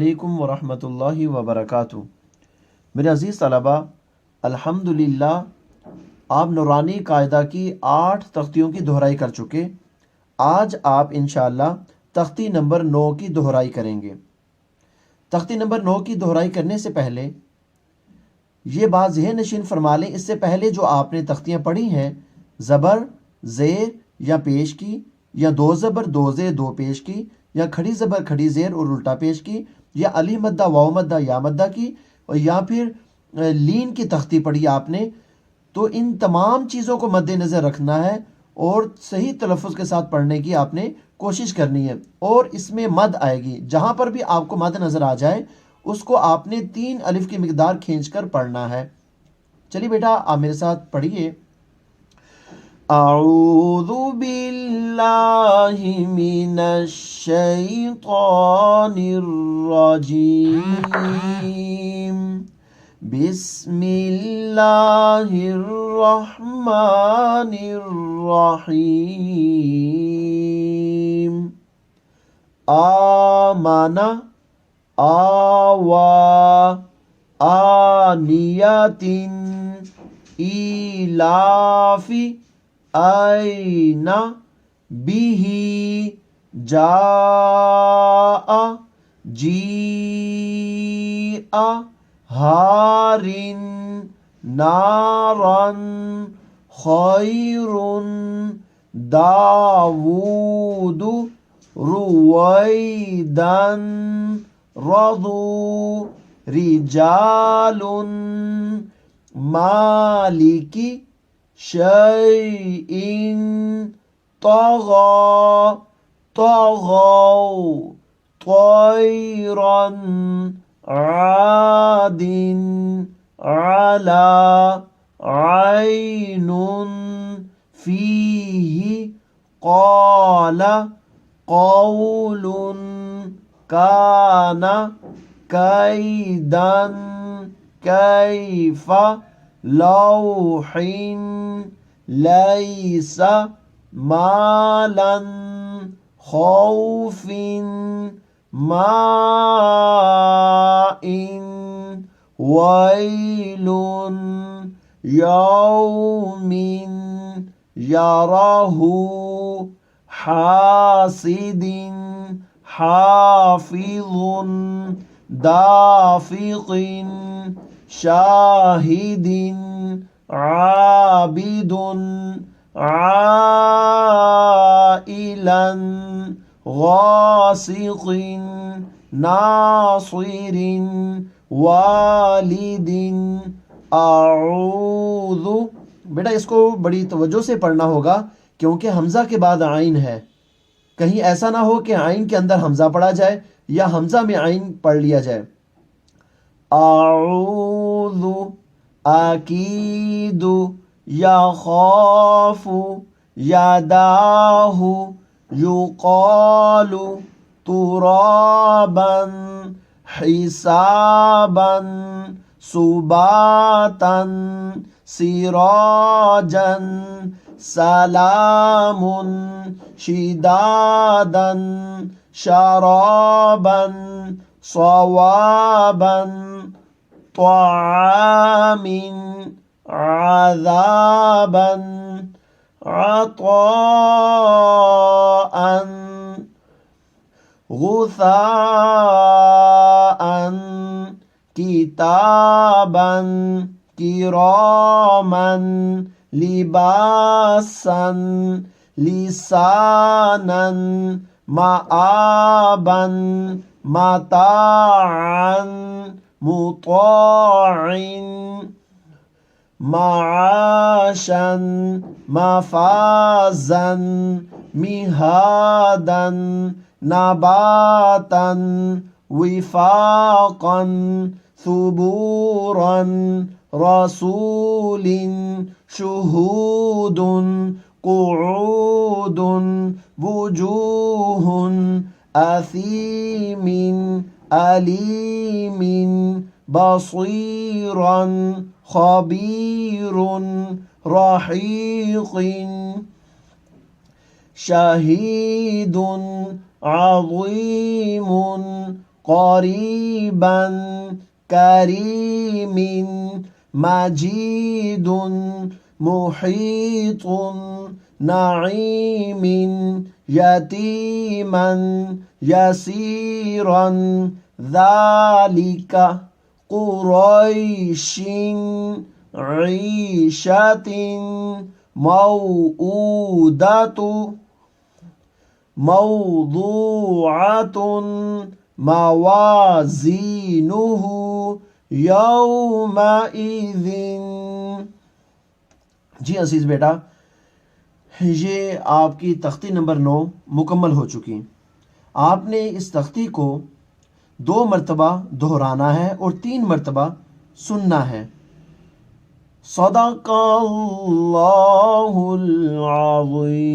अलैकुम वरहमतुल्लाहि वबरकातुहू। मेरे अज़ीज़ तलबा, अल्हम्दुलिल्लाह आप नूरानी कायदा की 8 तख्तियों की दोहराई कर चुके। आज आप इंशाअल्लाह तख्ती नंबर 9 की दोहराई करेंगे। तख्ती नंबर 9 की दोहराई करने से पहले ये बात ज़हन नशीन फरमा लें, इससे पहले जो आपने तख्तियाँ पढ़ी हैं ज़बर ज़ेर या पेश की, या दो ज़बर दो ज़ेर दो पेश की, या खड़ी ज़बर खड़ी ज़ेर और उल्टा पेश की, या अली मद्दा वाव मद्दा या मद्दा की, और या फिर लीन की तख्ती पढ़ी आपने, तो इन तमाम चीज़ों को मद्देनज़र रखना है और सही तलफ़ुज़ के साथ पढ़ने की आपने कोशिश करनी है। और इसमें मद आएगी, जहाँ पर भी आपको मद नज़र आ जाए उसको आपने 3 अलिफ की मिकदार खींचकर पढ़ना है। चलिए बेटा, आप मेरे साथ पढ़िए। अऊज़ु बिल्लाहि मिनश शैतानिर रजीम। बिस्मिल्लाहिर रहमानिर रहीम। आमना आवा आनियतिन इलाफी आइना बिही जाआ जीआ हारिन नारन खैरुन दावूदु रुवैदन रदू रिजालुन मालिकी शैइन तग़ा तग़ौ तैरन आदिन अला आइनुन फीही क़ाला क़ौलुन काना कैदन कैफ़ा लौहिन लैसा मालन खौफिन माइन वैलुन यौमिन यरहु हासिदिन हाफिज़ुन दाफिक़िन शाहिदिन आबिदुन आइलन गासिक़िन नासिरिन वालिदिन आऊज़ु। बेटा, इसको बड़ी तवज्जो से पढ़ना होगा क्योंकि हमज़ा के बाद आइन है। कहीं ऐसा ना हो कि आइन के अंदर हमज़ा पढ़ा जाए या हमज़ा में आइन पढ़ लिया जाए। आऊज़ु अकीदु यख़ाफ़ु यदाहु युक़ालु तुराबन हिसाबन सुबातन सिराजन सलामुन शिदादन शराबन सवाबन त्वामिन आज़ाबन अताअन गुसाअन किताबन किरामन लिबासन लिसानन माआबन मताअन मुताइन माशन मफाजन मिहादन नबातन विफाकन सुबूरन रसूलिन शुहूदुन कुऊदुन वुजूहुन असीमिन अलीमिन बसीरन खबीरुन रहीक़िन शहीदुन अज़ीमुन क़रीबन करीमिन मजीदुन मुहीतुन नईमिन यतीमन यसीरन ज़ालिका कुरैशिन ईशतिन मौऊदतु मौदूअतुन मवाज़ीनुहु यौमइज़िन। जी अजीज़ बेटा, ये आपकी तख्ती नंबर 9 मुकम्मल हो चुकी। आपने इस तख्ती को 2 मरतबा दोहराना है और 3 मरतबा सुनना है। सदक़ल्लाहुल अज़ीम।